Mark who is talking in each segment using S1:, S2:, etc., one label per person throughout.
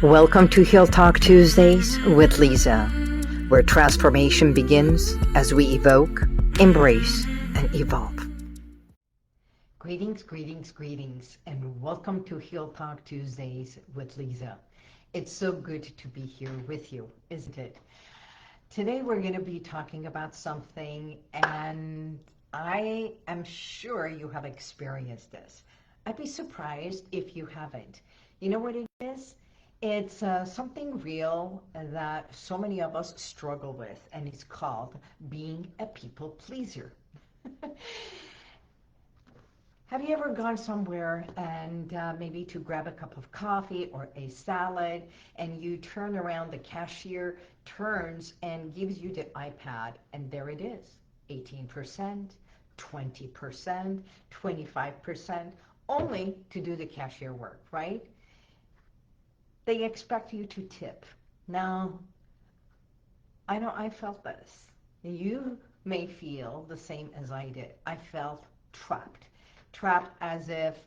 S1: Welcome to Heal Talk Tuesdays with Liza, where transformation begins as we evoke, embrace, and evolve. Greetings, and welcome to Heal Talk Tuesdays with Liza. It's so good to be here with you, isn't it? Today we're going to be talking about something, and I am sure you have experienced this. I'd be surprised if you haven't. You know what it is? It's something real that so many of us struggle with, and it's called being a people pleaser. Have you ever gone somewhere and maybe to grab a cup of coffee or a salad, and you turn around, the cashier turns and gives you the iPad, and there it is, 18%, 20%, 25%, only to do the cashier work, right? They expect you to tip. Now, I know I felt this. You may feel the same as I did. I felt trapped. Trapped as if,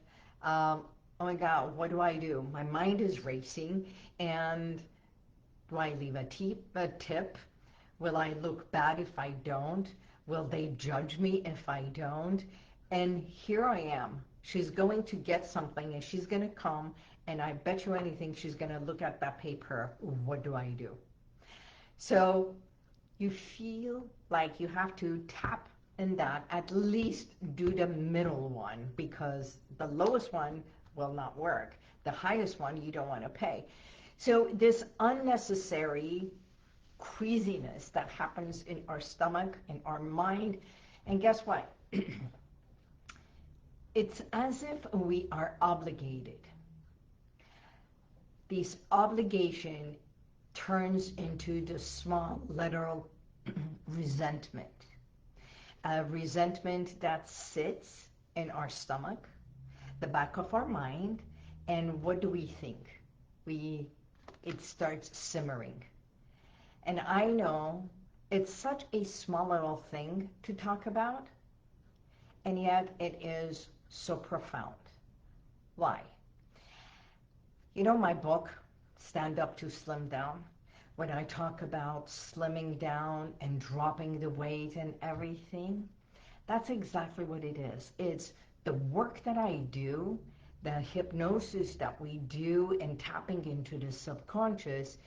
S1: oh my God, what do I do? My mind is racing, and do I leave a tip? Will I look bad if I don't? Will they judge me if I don't? And here I am. She's going to get something, and she's going to come, and I bet you anything she's going to look at that paper. What do I do? So you feel like you have to tap in that, at least do the middle one, because the lowest one will not work. The highest one you don't want to pay. So this unnecessary queasiness that happens in our stomach, in our mind, and guess what? It's as if we are obligated. This obligation turns into the small literal resentment. A resentment that sits in our stomach, the back of our mind, and what do we think? It starts simmering. And I know it's such a small little thing to talk about, and yet it is so profound. Why? You know my book, Stand Up to Slim Down? When I talk about slimming down and dropping the weight and everything, that's exactly what it is. It's the work that I do, the hypnosis that we do, and tapping into the subconscious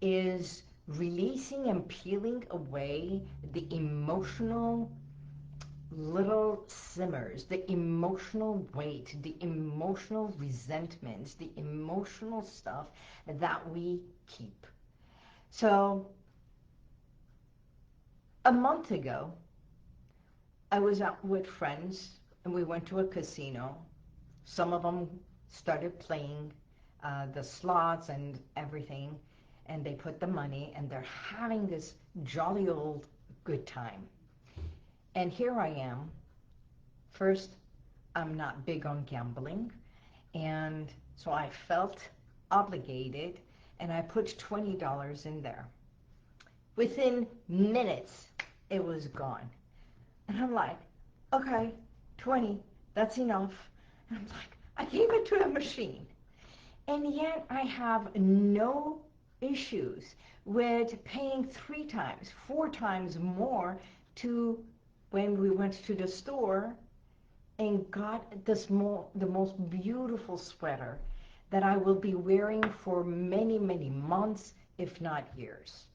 S1: is releasing and peeling away the emotional little simmers, the emotional weight, the emotional resentments, the emotional stuff that we keep. So a month ago, I was out with friends, and we went to a casino. Some of them started playing the slots and everything, and they put the money, and they're having this jolly old good time. And here I am. First, I'm not big on gambling, and so I felt obligated, and I put $20 in there. Within minutes, it was gone. And I'm like, okay, 20, that's enough. And I'm like, I gave it to the machine. And yet I have no issues with paying 3 times, 4 times more to when we went to the store and got the most beautiful sweater that I will be wearing for many, many months, if not years.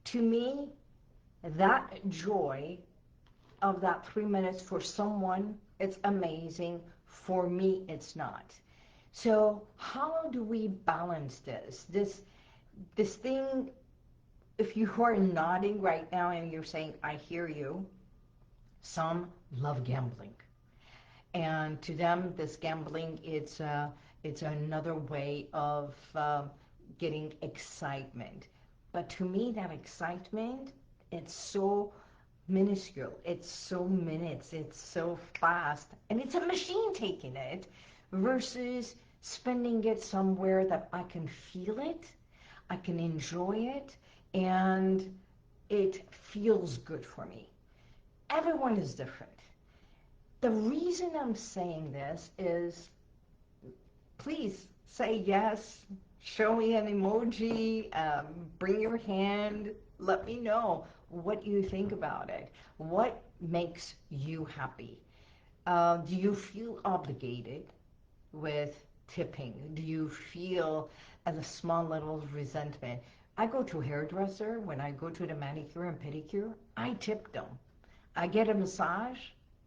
S1: To me, that joy of that 3 minutes, for someone, it's amazing. For me, it's not. So how do we balance this? This thing, if you are nodding right now and you're saying, I hear you, some love gambling. And to them, this gambling, it's another way of getting excitement. But to me, that excitement, it's so minuscule. It's so minutes. It's so fast. And it's a machine taking it versus spending it somewhere that I can feel it, I can enjoy it, and it feels good for me. Everyone is different. The reason I'm saying this is, please say yes, show me an emoji, bring your hand, let me know what you think about it. What makes you happy? Do you feel obligated with tipping? Do you feel a small little resentment? I go to a hairdresser, when I go to the manicure and pedicure, I tip them. I get a massage,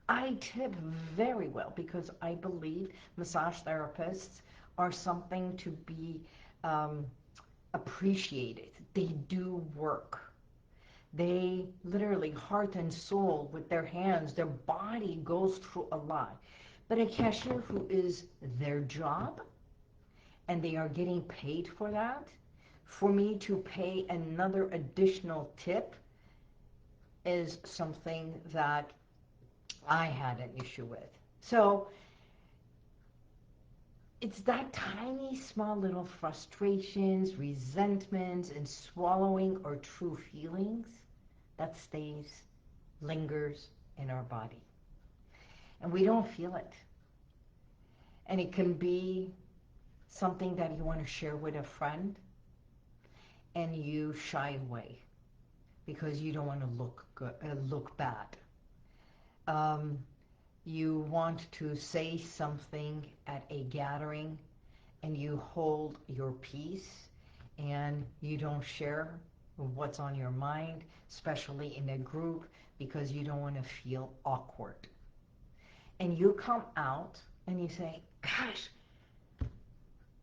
S1: I tip very well because I believe massage therapists are something to be um, appreciated. They do work. They literally, heart and soul, with their hands, their body goes through a lot. But a cashier who is their job and they are getting paid for that, for me to pay another additional tip is something that I had an issue with. So it's that tiny, small little frustrations, resentments, and swallowing our true feelings that stays, lingers in our body. And we don't feel it. And it can be something that you want to share with a friend and you shy away because you don't want to look good, look bad. You want to say something at a gathering and you hold your peace and you don't share what's on your mind, especially in a group, because you don't want to feel awkward. And you come out and you say, gosh,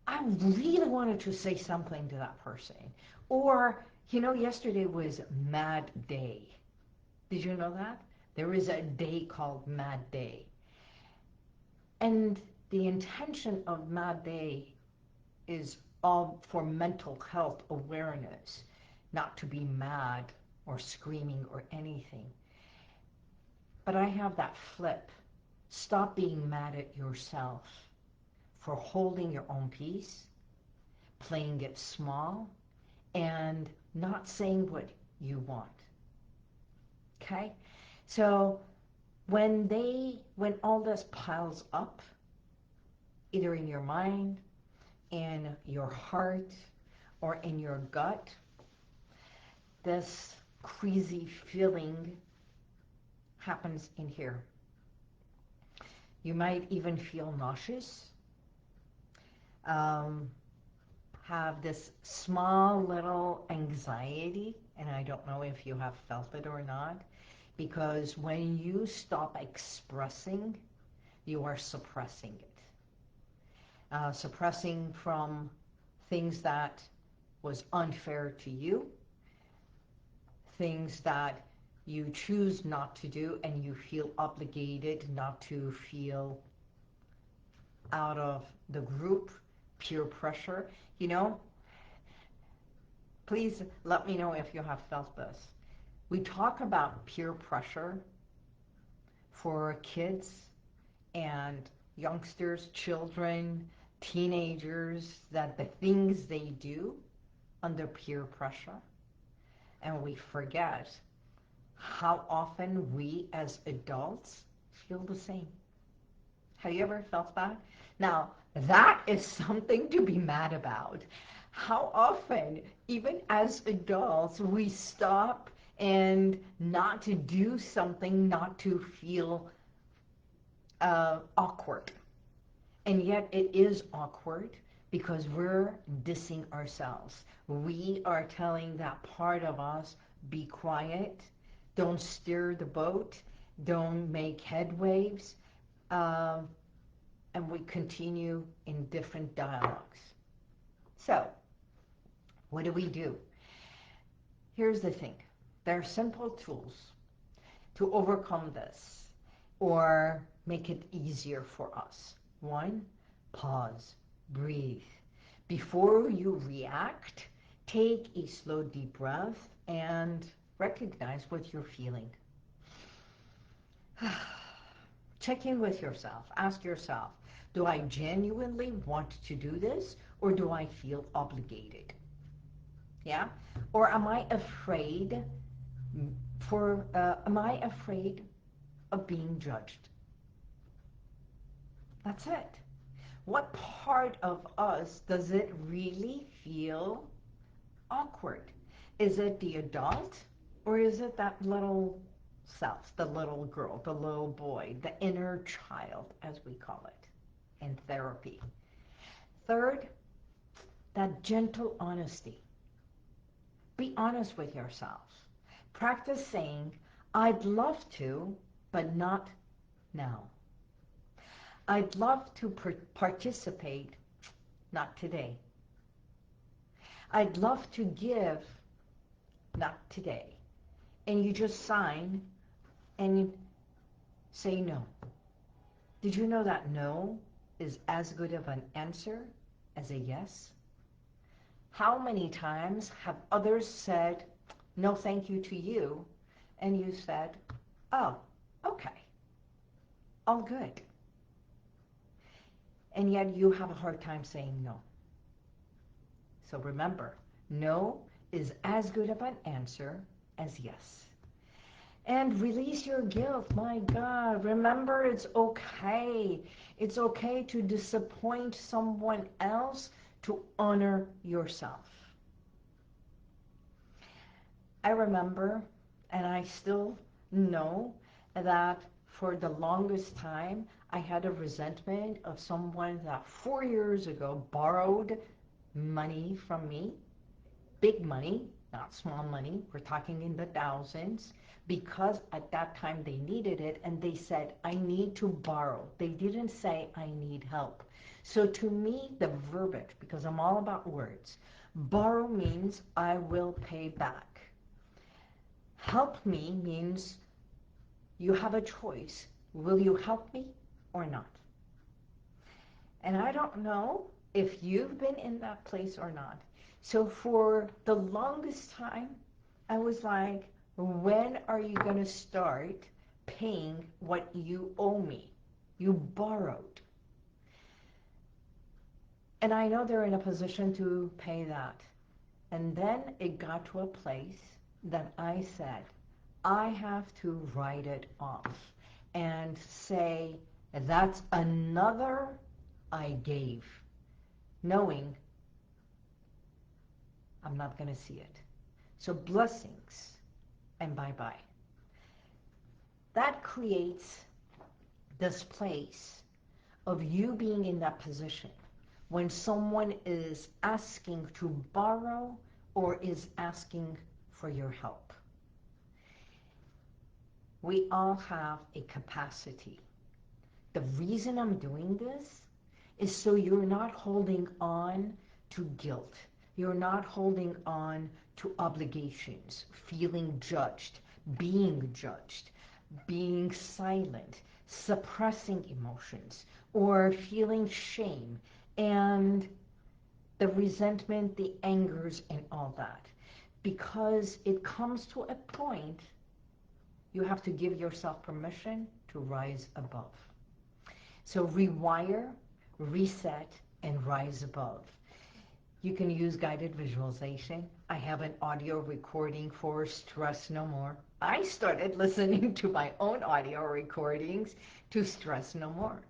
S1: I really wanted to say something to that person. Or, you know, yesterday was Mad Day. Did you know that? There is a day called Mad Day. And the intention of Mad Day is all for mental health awareness, not to be mad or screaming or anything. But I have that flip. Stop being mad at yourself for holding your own peace, playing it small, and not saying what you want. Okay? So when all this piles up, either in your mind, in your heart, or in your gut, this crazy feeling happens in here. You might even feel nauseous, have this small little anxiety, and I don't know if you have felt it or not, because when you stop expressing, you are suppressing it. Suppressing from things that was unfair to you, things that you choose not to do and you feel obligated not to feel out of the group, peer pressure, you know. Please let me know if you have felt this. We talk about peer pressure for kids and youngsters, children, teenagers, that the things they do under peer pressure, and we forget how often we as adults feel the same. Have you ever felt that? Now, that is something to be mad about. How often, even as adults, we stop and not to do something, not to feel awkward. And yet it is awkward because we're dissing ourselves. We are telling that part of us, be quiet, don't steer the boat, don't make head waves, and we continue in different dialogues. So, what do? Here's the thing. There are simple tools to overcome this or make it easier for us. One, pause, breathe. Before you react, take a slow, deep breath and recognize what you're feeling. Check in with yourself. Ask yourself, do I genuinely want to do this or do I feel obligated? Yeah? Or am I afraid of being judged? That's it. What part of us does it really feel awkward? Is it the adult, or is it that little self, the little girl, the little boy, the inner child, as we call it in therapy? Third, that gentle honesty. Be honest with yourself. Practice saying, I'd love to, but not now. I'd love to participate, not today. I'd love to give, not today. And you just sign and say no. Did you know that no is as good of an answer as a yes? How many times have others said no thank you to you, and you said, oh, okay, all good. And yet you have a hard time saying no. So remember, no is as good of an answer as yes. And release your guilt. My God, remember, it's okay. It's okay to disappoint someone else, to honor yourself. I remember, and I still know, that for the longest time, I had a resentment of someone that 4 years ago borrowed money from me, big money, not small money, we're talking in the thousands, because at that time they needed it, and they said, I need to borrow. They didn't say, I need help. So to me, the verbiage, because I'm all about words, borrow means I will pay back. Help me means you have a choice. Will you help me or not? And I don't know if you've been in that place or not. So for the longest time, I was like, when are you going to start paying what you owe me? You borrowed. And I know they're in a position to pay that. And then it got to a place that I said, I have to write it off and say, that's another I gave, knowing I'm not going to see it. So blessings and bye-bye. That creates this place of you being in that position when someone is asking to borrow or is asking for your help. We all have a capacity. The reason I'm doing this is so you're not holding on to guilt. You're not holding on to obligations, feeling judged, being silent, suppressing emotions, or feeling shame and the resentment, the angers, and all that. Because it comes to a point you have to give yourself permission to rise above. So rewire, reset, and rise above. You can use guided visualization. I have an audio recording for Stress No More. I started listening to my own audio recordings to stress no more.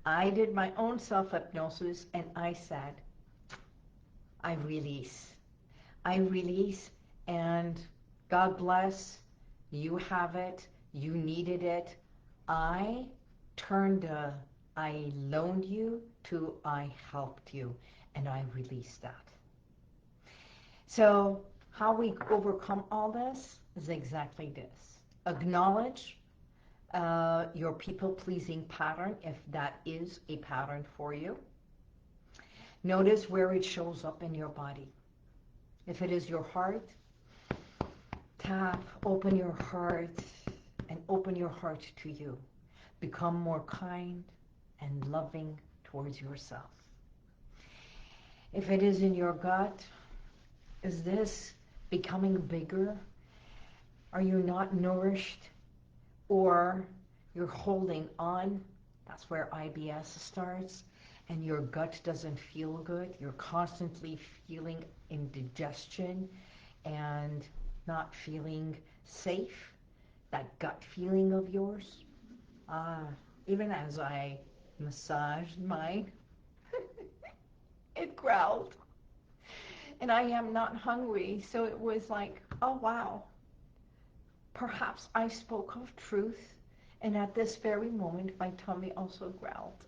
S1: I did my own self-hypnosis, and I said, I release. I release, and God bless. You have it. You needed it. I turned I loaned you to I helped you, and I released that. So how we overcome all this is exactly this. Acknowledge your people-pleasing pattern, if that is a pattern for you. Notice where it shows up in your body. If it is your heart, tap, open your heart, and open your heart to you. Become more kind and loving towards yourself. If it is in your gut, is this becoming bigger? Are you not nourished? Or you're holding on? That's where IBS starts. And your gut doesn't feel good. You're constantly feeling indigestion and not feeling safe. That gut feeling of yours. Even as I massaged mine, It growled. And I am not hungry. So it was like, oh, wow. Perhaps I spoke of truth. And at this very moment, my tummy also growled.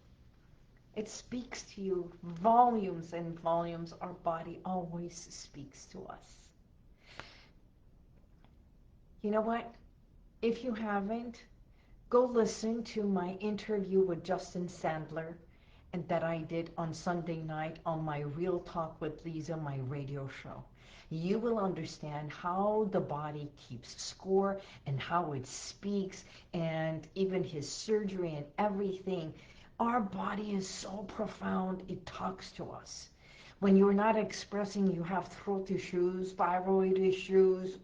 S1: It speaks to you volumes and volumes. Our body always speaks to us. You know what? If you haven't, go listen to my interview with Justin Sandler and that I did on Sunday night on my Real Talk with Liza, my radio show. You will understand how the body keeps score and how it speaks, and even his surgery and everything. Our body is so profound, it talks to us. When you're not expressing, you have throat issues, thyroid issues,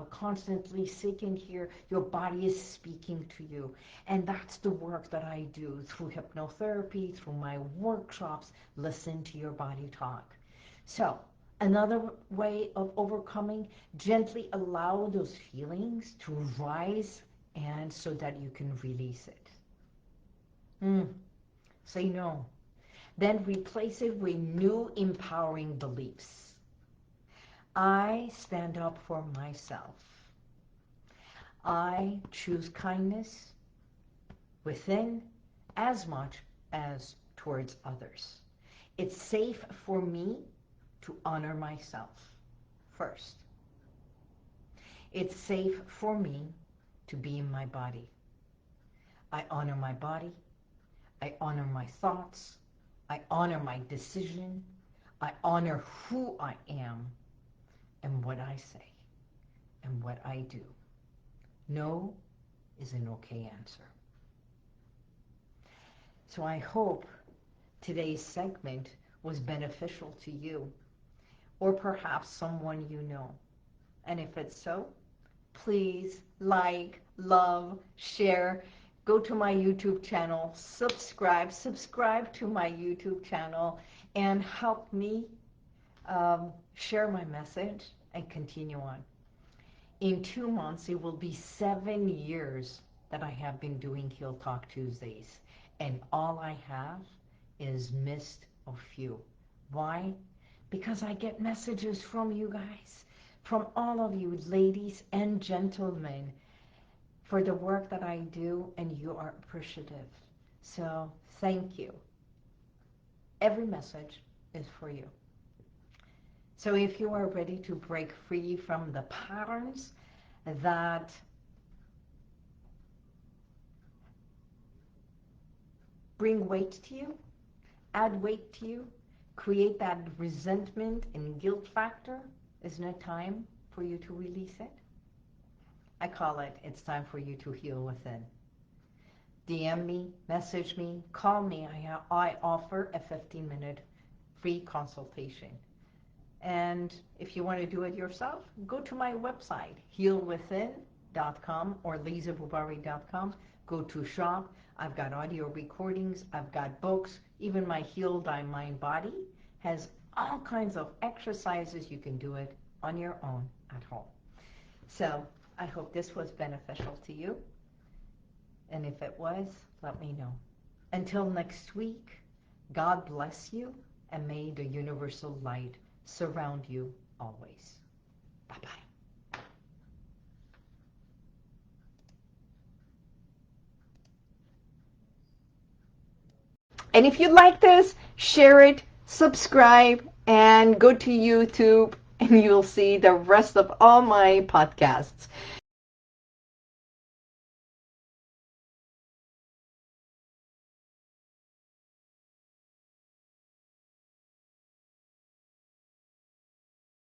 S1: constantly sick in here, your body is speaking to you. And that's the work that I do through hypnotherapy, through my workshops. Listen to your body talk. So another way of overcoming, gently allow those feelings to rise, and so that you can release it. Say no. Then replace it with new empowering beliefs. I stand up for myself. I choose kindness within as much as towards others. It's safe for me to honor myself first. It's safe for me to be in my body. I honor my body. I honor my thoughts. I honor my decision. I honor who I am and what I say and what I do. No is an okay answer. So I hope today's segment was beneficial to you, or perhaps someone you know. And if it's so, please like, love, share. Go to my YouTube channel, subscribe to my YouTube channel, and help me share my message and continue on. In 2 months, it will be 7 years that I have been doing Heal Talk Tuesdays, and all I have is missed a few. Why? Because I get messages from you guys, from all of you ladies and gentlemen, for the work that I do, and you are appreciative. So thank you. Every message is for you. So if you are ready to break free from the patterns that bring weight to you, add weight to you, create that resentment and guilt factor, isn't it time for you to release it? I call it, it's time for you to heal within. DM me, message me, call me. I offer a 15-minute free consultation. And if you want to do it yourself, go to my website, HealWithin.com or LizaBoubari.com. Go to shop. I've got audio recordings. I've got books. Even my Heal Thy Mind Body has all kinds of exercises. You can do it on your own at home. So I hope this was beneficial to you. And if it was, let me know. Until next week, God bless you, and may the universal light surround you always. Bye-bye. And if you like this, share it, subscribe, and go to YouTube, and you'll see the rest of all my podcasts.